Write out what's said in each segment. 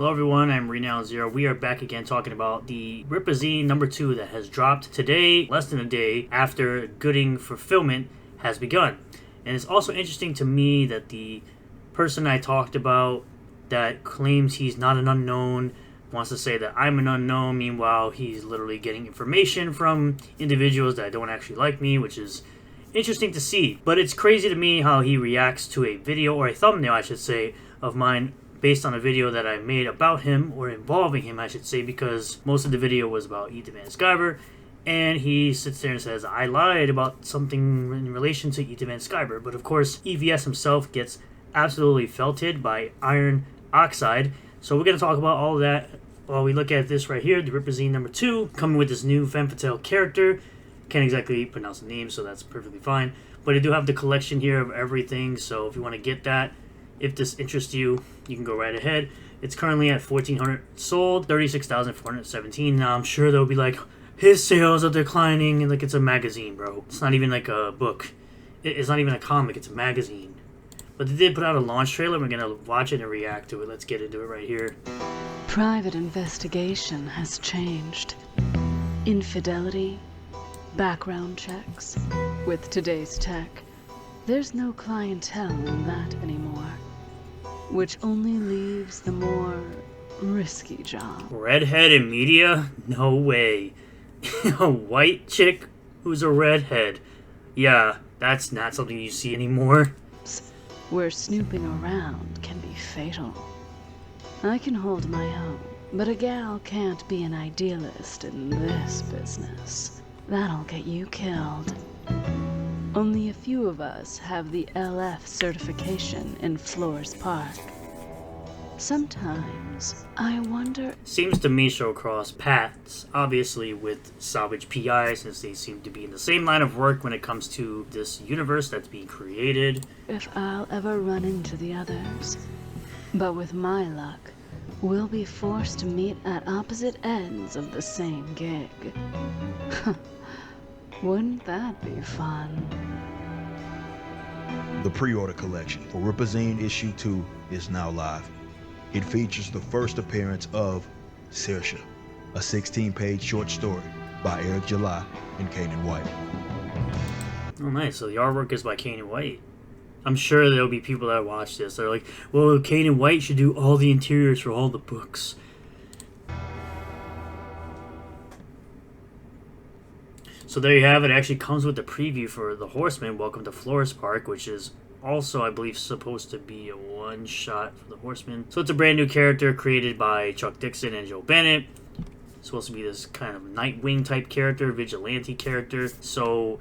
Hello everyone, I'm Relentlessly. We are back again talking about the Rippazine number 2 that has dropped today, less than a day after Gooding fulfillment has begun. And it's also interesting to me that the person I talked about that claims he's not an unknown wants to say that I'm an unknown. Meanwhile, he's literally getting information from individuals that don't actually like me, which is interesting to see. But it's crazy to me how he reacts to a video, or a thumbnail I should say, of mine based on a video that I made about him, or involving him I should say, because most of the video was about SPERGS, and he sits there and says, I lied about something in relation to SPERGS. But of course, EVS himself gets absolutely felted by IRONOXcIDE. So we're going to talk about all of that while we look at this right here, the Rippazine number 2, coming with this new femme fatale character. Can't exactly pronounce the name, so that's perfectly fine. But I do have the collection here of everything, so if you want to get that, if this interests you, you can go right ahead. It's currently at 1,400 sold, 36,417. Now I'm sure they'll be like, his sales are declining, and like it's a magazine, bro. It's not even like a book. It's not even a comic. It's a magazine. But they did put out a launch trailer. We're gonna watch it and react to it. Let's get into it right here. Private investigation has changed. Infidelity, background checks. With today's tech, there's no clientele in that anymore, which only leaves the more risky job. Redhead in media? No way. A white chick who's a redhead. Yeah, that's not something you see anymore. Where snooping around can be fatal. I can hold my own, but a gal can't be an idealist in this business. That'll get you killed. Only a few of us have the LF certification in Flores Park. Sometimes I wonder... Seems to me she'll cross paths, obviously, with Salvage PI, since they seem to be in the same line of work when it comes to this universe that's being created. If I'll ever run into the others. But with my luck, we'll be forced to meet at opposite ends of the same gig. Wouldn't that be fun? The pre-order collection for Rippazine issue 2 is now live. It features the first appearance of Saoirse, a 16-page short story by Eric July and Kanan White. Oh nice, so the artwork is by Kanan White. I'm sure there'll be people that watch this that are like, well, Kanan White should do all the interiors for all the books. So there you have it. It actually comes with the preview for The Horseman, Welcome to Flores Park, which is also, I believe, supposed to be a one-shot for The Horseman. So it's a brand new character created by Chuck Dixon and Joe Bennett. It's supposed to be this kind of Nightwing type character, vigilante character. So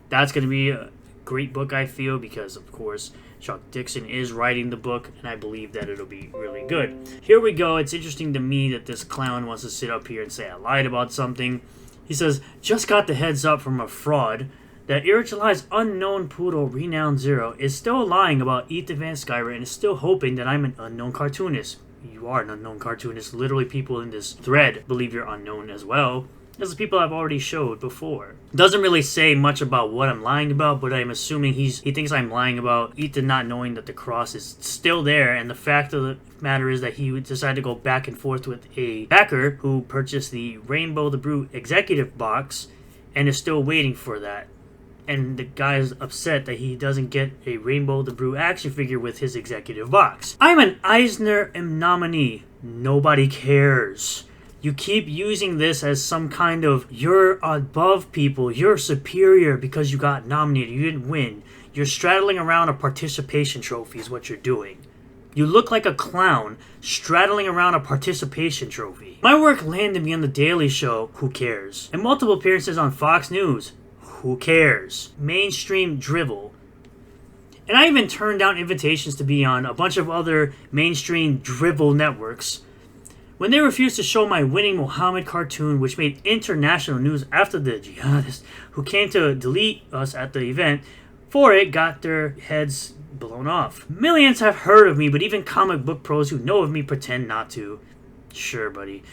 that's going to be a great book, I feel, because, of course, Chuck Dixon is writing the book, and I believe that it'll be really good. Here we go. It's interesting to me that this clown wants to sit up here and say I lied about something. He says, just got the heads up from a fraud that Eric July's unknown poodle, Renown Zero, is still lying about SPERGS and is still hoping that I'm an unknown cartoonist. You are an unknown cartoonist. Literally, people in this thread believe you're unknown as well, as the people I've already showed before. Doesn't really say much about what I'm lying about, but I'm assuming he thinks I'm lying about Ethan not knowing that the cross is still there, and the fact of the matter is that he decided to go back and forth with a backer who purchased the Rainbow the Brute executive box and is still waiting for that. And the guy's upset that he doesn't get a Rainbow the Brute action figure with his executive box. I'm an Eisner nominee. Nobody cares. You keep using this as some kind of, you're above people, you're superior because you got nominated, you didn't win. You're straddling around a participation trophy is what you're doing. You look like a clown straddling around a participation trophy. My work landed me on The Daily Show, who cares? And multiple appearances on Fox News, who cares? Mainstream drivel. And I even turned down invitations to be on a bunch of other mainstream drivel networks when they refused to show my winning Muhammad cartoon, which made international news after the jihadists who came to delete us at the event for it got their heads blown off. Millions have heard of me, but even comic book pros who know of me pretend not to. Sure, buddy.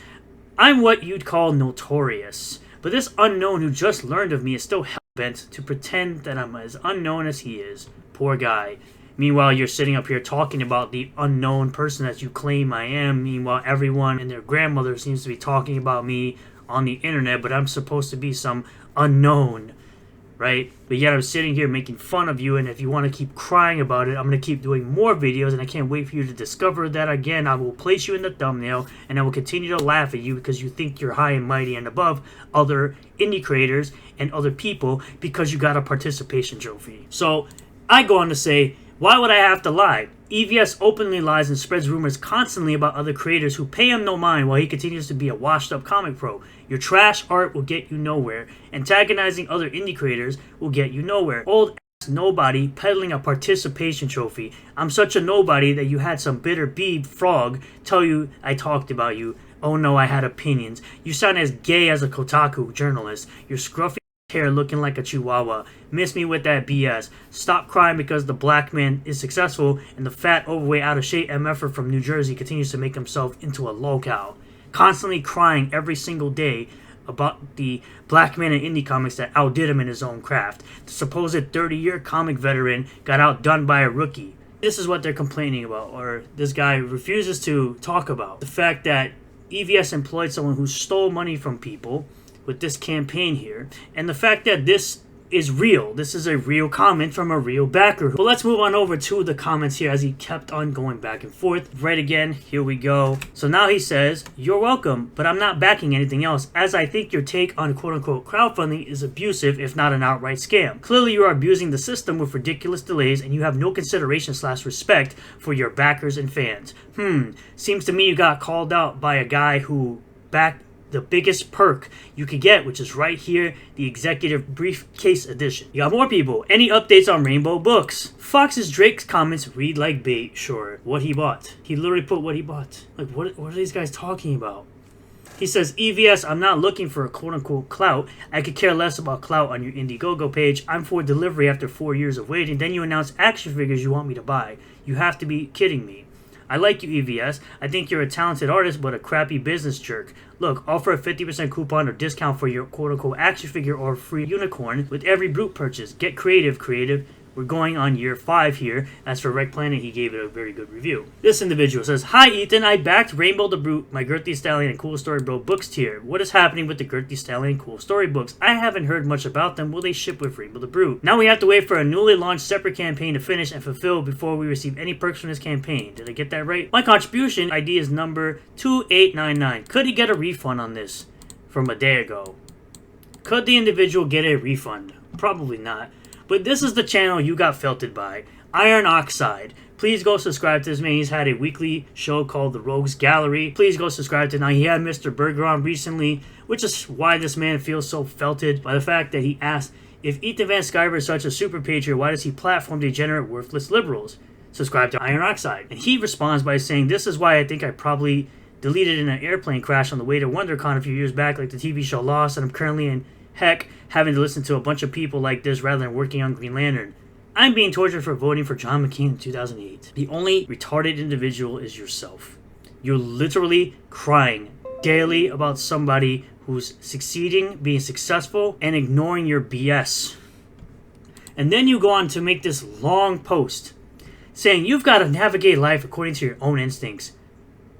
I'm what you'd call notorious, but this unknown who just learned of me is still hell-bent to pretend that I'm as unknown as he is. Poor guy. Meanwhile, you're sitting up here talking about the unknown person that you claim I am. Meanwhile, everyone and their grandmother seems to be talking about me on the internet, but I'm supposed to be some unknown, right? But yet I'm sitting here making fun of you, and if you want to keep crying about it, I'm going to keep doing more videos, and I can't wait for you to discover that again. I will place you in the thumbnail, and I will continue to laugh at you because you think you're high and mighty and above other indie creators and other people because you got a participation trophy. So I go on to say, why would I have to lie? EVS openly lies and spreads rumors constantly about other creators who pay him no mind while he continues to be a washed-up comic pro. Your trash art will get you nowhere. Antagonizing other indie creators will get you nowhere. Old-ass nobody peddling a participation trophy. I'm such a nobody that you had some bitter bee frog tell you I talked about you. Oh no, I had opinions. You sound as gay as a Kotaku journalist. You're scruffy hair looking like a chihuahua. Miss me with that BS. Stop crying because the black man is successful and the fat, overweight, out of shape MFer from New Jersey continues to make himself into a lolcow. Constantly crying every single day about the black man in indie comics that outdid him in his own craft. The supposed 30-year comic veteran got outdone by a rookie. This is what they're complaining about, or this guy refuses to talk about. The fact that EVS employed someone who stole money from people with this campaign here, and the fact that this is real. This is a real comment from a real backer. But let's move on over to the comments here as he kept on going back and forth. Right again, here we go. So now he says, you're welcome, but I'm not backing anything else, as I think your take on quote-unquote crowdfunding is abusive, if not an outright scam. Clearly you are abusing the system with ridiculous delays, and you have no consideration / respect for your backers and fans. Seems to me you got called out by a guy who backed the biggest perk you could get, which is right here, the executive briefcase edition. You got more people. Any updates on Rainbow Books? Fox's Drake's comments read like bait. Sure. What he bought. He literally put what he bought. Like, what are these guys talking about? He says, EVS, I'm not looking for a quote-unquote clout. I could care less about clout on your Indiegogo page. I'm for delivery after 4 years of waiting. Then you announce action figures you want me to buy. You have to be kidding me. I like you, EVS. I think you're a talented artist, but a crappy business jerk. Look, offer a 50% coupon or discount for your quote-unquote action figure or free unicorn with every brute purchase. Get creative, creative. We're going on year 5 here. As for Wreck Planet, he gave it a very good review. This individual says, hi Ethan, I backed Rainbow the Brute, my Girthy Stallion and Cool Story Bro books tier. What is happening with the Girthy Stallion and Cool Story books? I haven't heard much about them. Will they ship with Rainbow the Brute? Now we have to wait for a newly launched separate campaign to finish and fulfill before we receive any perks from this campaign. Did I get that right? My contribution ID is number 2899. Could he get a refund on this from a day ago? Could the individual get a refund? Probably not. But this is the channel you got felted by. IRONOXcIDE. Please go subscribe to this man. He's had a weekly show called The Rogues Gallery. Please go subscribe to it. Now, he had Mr. Burger on recently, which is why this man feels so felted by the fact that he asked, if Ethan Van Sciver is such a super patriot, why does he platform degenerate, worthless liberals? Subscribe to IRONOXcIDE. And he responds by saying, this is why I think I probably deleted in an airplane crash on the way to WonderCon a few years back, like the TV show Lost, and I'm currently in heck having to listen to a bunch of people like this rather than working on Green Lantern. I'm being tortured for voting for John McCain in 2008. The only retarded individual is yourself. You're literally crying daily about somebody who's succeeding, being successful, and ignoring your BS. And then you go on to make this long post saying you've got to navigate life according to your own instincts.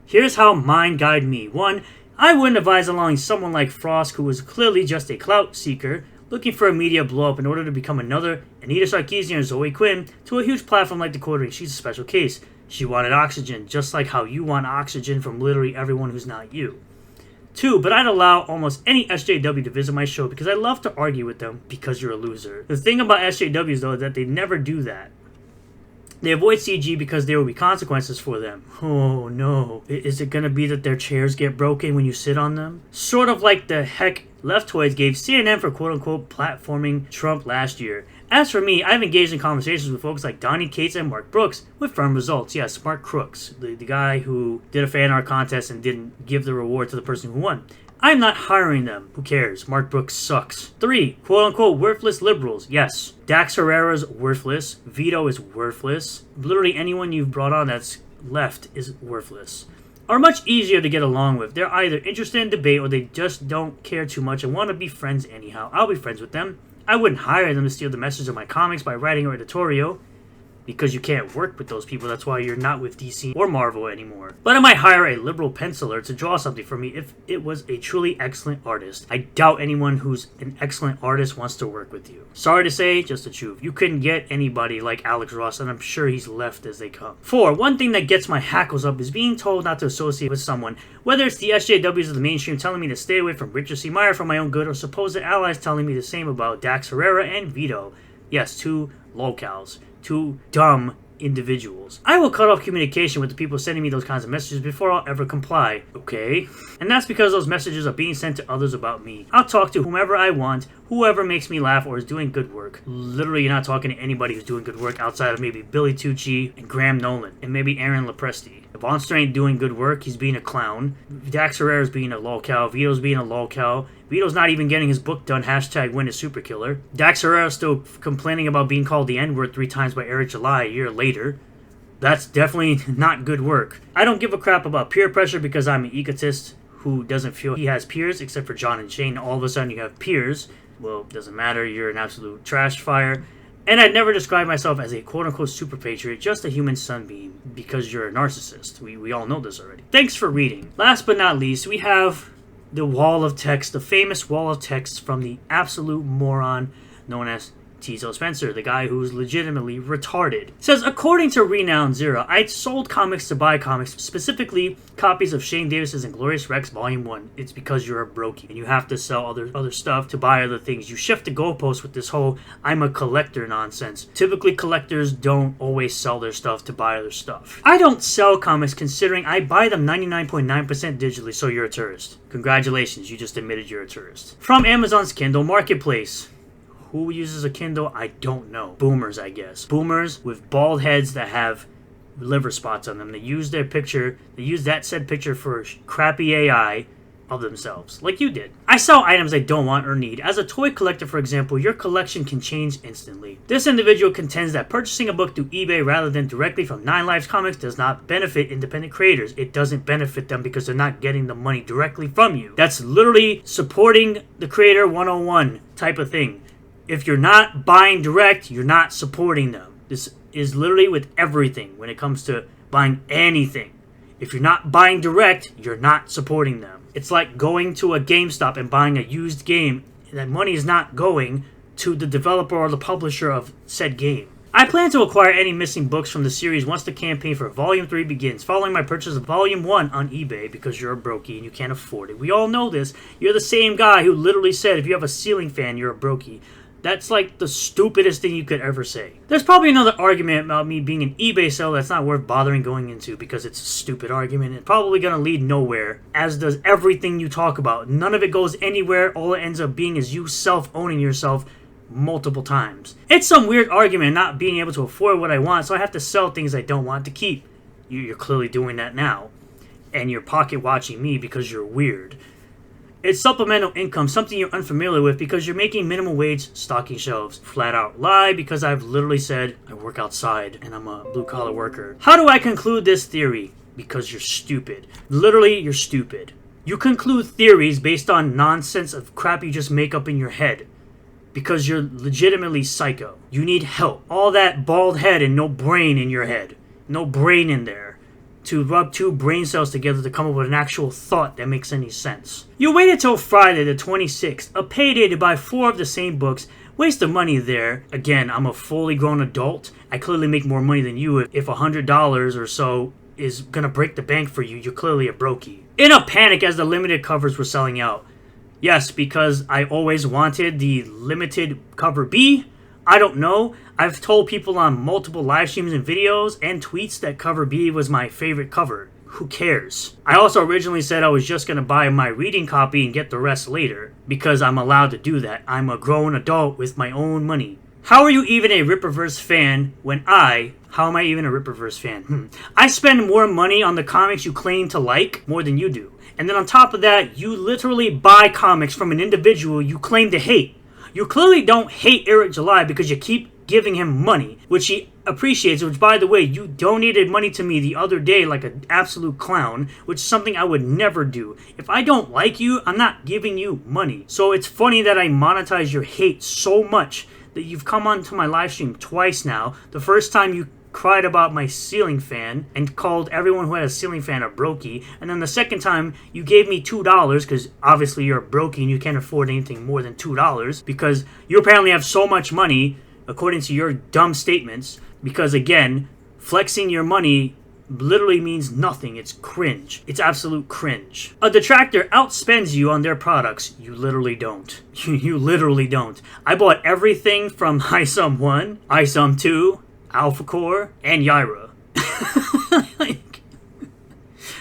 Here's how mine guide me. 1. I wouldn't advise allowing someone like Frost, who was clearly just a clout seeker, looking for a media blow-up in order to become another Anita Sarkeesian or Zoe Quinn, to a huge platform like the Coterie. She's a special case. She wanted oxygen, just like how you want oxygen from literally everyone who's not you. 2, but I'd allow almost any SJW to visit my show because I love to argue with them because you're a loser. The thing about SJWs, though, is that they never do that. They avoid CG because there will be consequences for them. Oh no. Is it gonna be that their chairs get broken when you sit on them? Sort of like the heck Leftoids gave CNN for quote-unquote platforming Trump last year. As for me, I've engaged in conversations with folks like Donnie Cates and Mark Brooks with firm results. Yes, Mark Crooks, the guy who did a fan art contest and didn't give the reward to the person who won. I'm not hiring them. Who cares? Mark Brooks sucks. 3, quote-unquote worthless liberals. Yes. Dax Herrera's worthless. Vito is worthless. Literally anyone you've brought on that's left is worthless. Are much easier to get along with. They're either interested in debate or they just don't care too much and want to be friends anyhow. I'll be friends with them. I wouldn't hire them to steal the message of my comics by writing or editorial. because you can't work with those people. That's why you're not with DC or Marvel anymore. But I might hire a liberal penciler to draw something for me if it was a truly excellent artist. I doubt anyone who's an excellent artist wants to work with you. Sorry to say, just the truth. You couldn't get anybody like Alex Ross, and I'm sure he's left as they come. 4. One thing that gets my hackles up is being told not to associate with someone, whether it's the SJWs of the mainstream telling me to stay away from Richard C. Meyer for my own good, or supposed allies telling me the same about Dax Herrera and Vito. Yes, 2 locals. 2 dumb individuals. I will cut off communication with the people sending me those kinds of messages before I'll ever comply, okay? And that's because those messages are being sent to others about me. I'll talk to whomever I want, whoever makes me laugh or is doing good work. Literally, you're not talking to anybody who's doing good work outside of maybe Billy Tucci and Graham Nolan, and maybe Aaron Lopresti. If Monster ain't doing good work, he's being a clown. Dax Herrera's being a lolcow. Vito's being a lolcow. Vito's not even getting his book done. #win a superkiller. Dax Herrera's still complaining about being called the N-word 3 times by Eric July a year later. That's definitely not good work. I don't give a crap about peer pressure because I'm an egotist who doesn't feel he has peers, except for John and Shane. All of a sudden you have peers. Well, it doesn't matter. You're an absolute trash fire. And I'd never describe myself as a quote-unquote super patriot, just a human sunbeam, because you're a narcissist. We all know this already. Thanks for reading. Last but not least, we have the wall of text, the famous wall of text from the absolute moron known as Tiso Spencer, the guy who's legitimately retarded. It says, according to Renown Zero, I sold comics to buy comics, specifically copies of Shane Davis's Inglorious Rex Volume 1. It's because you're a brokey, and you have to sell other stuff to buy other things. You shift the goalposts with this whole I'm a collector nonsense. Typically, collectors don't always sell their stuff to buy other stuff. I don't sell comics considering I buy them 99.9% digitally, so you're a tourist. Congratulations, you just admitted you're a tourist. From Amazon's Kindle Marketplace. Who uses a Kindle? I don't know. Boomers, I guess. Boomers with bald heads that have liver spots on them. They use their picture, they use that said picture for crappy AI of themselves, like you did. I sell items I don't want or need. As a toy collector, for example, your collection can change instantly. This individual contends that purchasing a book through eBay rather than directly from 9 Lives Comics does not benefit independent creators. It doesn't benefit them because they're not getting the money directly from you. That's literally supporting the creator 101 type of thing. If you're not buying direct, you're not supporting them. This is literally with everything when it comes to buying anything. If you're not buying direct, you're not supporting them. It's like going to a GameStop and buying a used game. That money is not going to the developer or the publisher of said game. I plan to acquire any missing books from the series once the campaign for Volume 3 begins, following my purchase of Volume 1 on eBay because you're a brokey and you can't afford it. We all know this. You're the same guy who literally said if you have a ceiling fan, you're a brokey. That's like the stupidest thing you could ever say. There's probably another argument about me being an eBay seller that's not worth bothering going into because it's a stupid argument. It's probably going to lead nowhere, as does everything you talk about. None of it goes anywhere. All it ends up being is you self-owning yourself multiple times. It's some weird argument not being able to afford what I want, so I have to sell things I don't want to keep. You're clearly doing that now. And you're pocket watching me because you're weird. It's supplemental income, something you're unfamiliar with because you're making minimum wage stocking shelves. Flat out lie because I've literally said I work outside and I'm a blue collar worker. How do I conclude this theory? Because you're stupid. Literally, you're stupid. You conclude theories based on nonsense of crap you just make up in your head. Because you're legitimately psycho. You need help. All that bald head and no brain in your head. No brain in there. To rub 2 brain cells together to come up with an actual thought that makes any sense. You waited till Friday the 26th, a payday to buy 4 of the same books. Waste of money there. Again, I'm a fully grown adult. I clearly make more money than you. If $100 or so is gonna break the bank for you, you're clearly a brokey. In a panic as the limited covers were selling out. Yes, because I always wanted the limited cover B. I don't know. I've told people on multiple live streams and videos and tweets that cover B was my favorite cover. Who cares? I also originally said I was just going to buy my reading copy and get the rest later, because I'm allowed to do that. I'm a grown adult with my own money. How are you even a Rippaverse fan when how am I even a Rippaverse fan? I spend more money on the comics you claim to like more than you do. And then on top of that, you literally buy comics from an individual you claim to hate. You clearly don't hate Eric July because you keep giving him money, which he appreciates, which, by the way, you donated money to me the other day like an absolute clown, which is something I would never do. If I don't like you, I'm not giving you money. So it's funny that I monetize your hate so much that you've come onto my live stream twice now. The first time you cried about my ceiling fan and called everyone who had a ceiling fan a brokey, and then the second time you gave me $2 because obviously you're a brokey and you can't afford anything more than $2 because you apparently have so much money according to your dumb statements, because again, flexing your money literally means nothing. It's cringe. It's absolute cringe. A detractor outspends you on their products. You literally don't. You literally don't. I bought everything from ISOM 1, ISOM 2, Alpha Core, and Yaira. Like,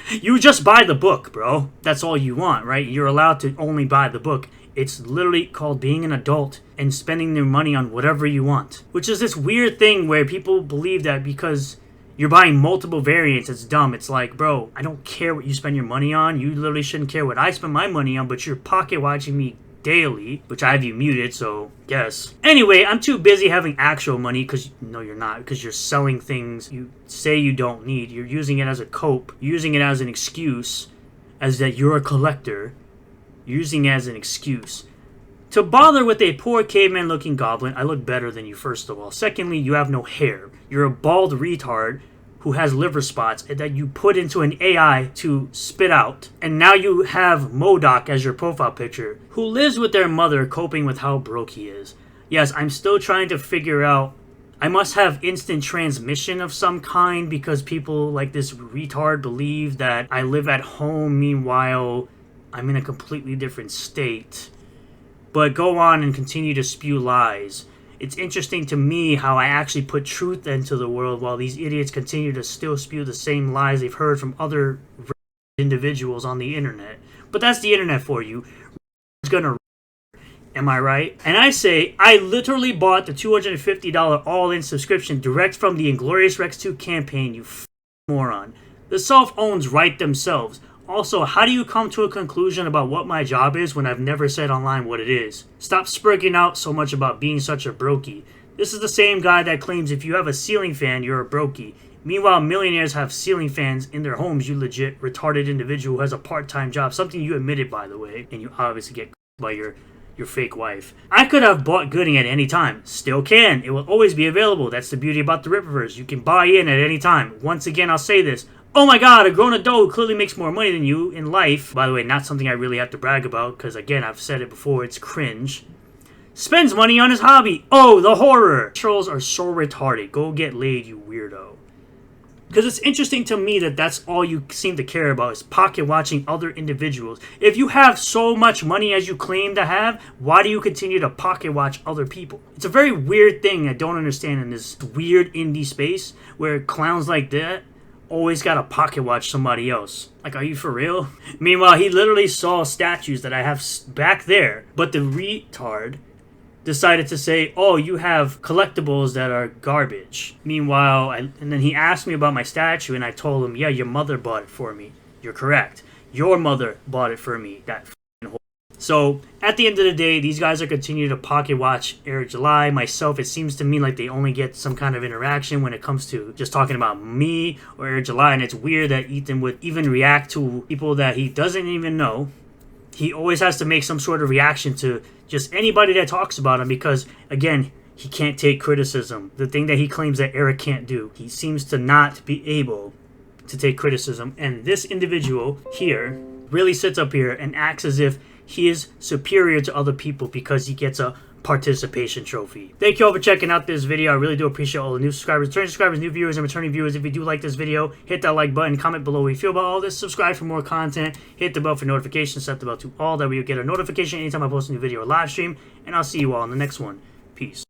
you just buy the book, bro. That's all you want, right? You're allowed to only buy the book. It's literally called being an adult and spending their money on whatever you want. Which is this weird thing where people believe that because you're buying multiple variants, it's dumb. It's like, bro, I don't care what you spend your money on. You literally shouldn't care what I spend my money on, but you're pocket watching me daily, which I have you muted, so yes. Anyway, I'm too busy having actual money, because no, you're not, because you're selling things you say you don't need. You're using it as a cope. You're using it as an excuse, as that you're a collector. You're using it as an excuse to bother with a poor caveman looking goblin. I look better than you, first of all. Secondly, you have no hair. You're a bald retard who has liver spots that you put into an AI to spit out. And now you have MODOK as your profile picture, who lives with their mother coping with how broke he is. Yes, I'm still trying to figure out. I must have instant transmission of some kind because people like this retard believe that I live at home. Meanwhile, I'm in a completely different state. But go on and continue to spew lies. It's interesting to me how I actually put truth into the world while these idiots continue to still spew the same lies they've heard from other individuals on the internet. But that's the internet for you. It's gonna, am I right? And I say, I literally bought the $250 all-in subscription direct from the Inglorious Rex 2 campaign, you moron. The self-owns write themselves. Also, how do you come to a conclusion about what my job is when I've never said online what it is? Stop spurging out so much about being such a brokey. This is the same guy that claims if you have a ceiling fan, you're a brokey. Meanwhile, millionaires have ceiling fans in their homes, you legit retarded individual who has a part-time job. Something you admitted, by the way, and you obviously get by your fake wife. I could have bought Gooding at any time. Still can. It will always be available. That's the beauty about the Rippaverse. You can buy in at any time. Once again, I'll say this. Oh my god, a grown adult who clearly makes more money than you in life. By the way, not something I really have to brag about, because again, I've said it before, it's cringe. Spends money on his hobby. Oh, the horror. Trolls are so retarded. Go get laid, you weirdo. Because it's interesting to me that that's all you seem to care about is pocket watching other individuals. If you have so much money as you claim to have, why do you continue to pocket watch other people? It's a very weird thing I don't understand in this weird indie space where clowns like that always gotta pocket watch somebody else. Like, are you for real? Meanwhile, he literally saw statues that I have back there, but the retard decided to say, oh, you have collectibles that are garbage. Meanwhile, and then he asked me about my statue, and I told him, yeah, your mother bought it for me. You're correct. Your mother bought it for me. That f***ing whore. So, at the end of the day, these guys are continuing to pocket watch Eric July. Myself, it seems to me like they only get some kind of interaction when it comes to just talking about me or Eric July, and it's weird that Ethan would even react to people that he doesn't even know. He always has to make some sort of reaction to just anybody that talks about him because, again, he can't take criticism. The thing that he claims that Eric can't do. He seems to not be able to take criticism. And this individual here really sits up here and acts as if he is superior to other people because he gets a participation trophy. Thank you all for checking out this video. I really do appreciate all the new subscribers, returning subscribers, new viewers, and returning viewers. If you do like this video, hit that like button, comment below what you feel about all this, subscribe for more content, hit the bell for notifications, set the bell to all, that way you get a notification anytime I post a new video or live stream, and I'll see you all in the next one. Peace.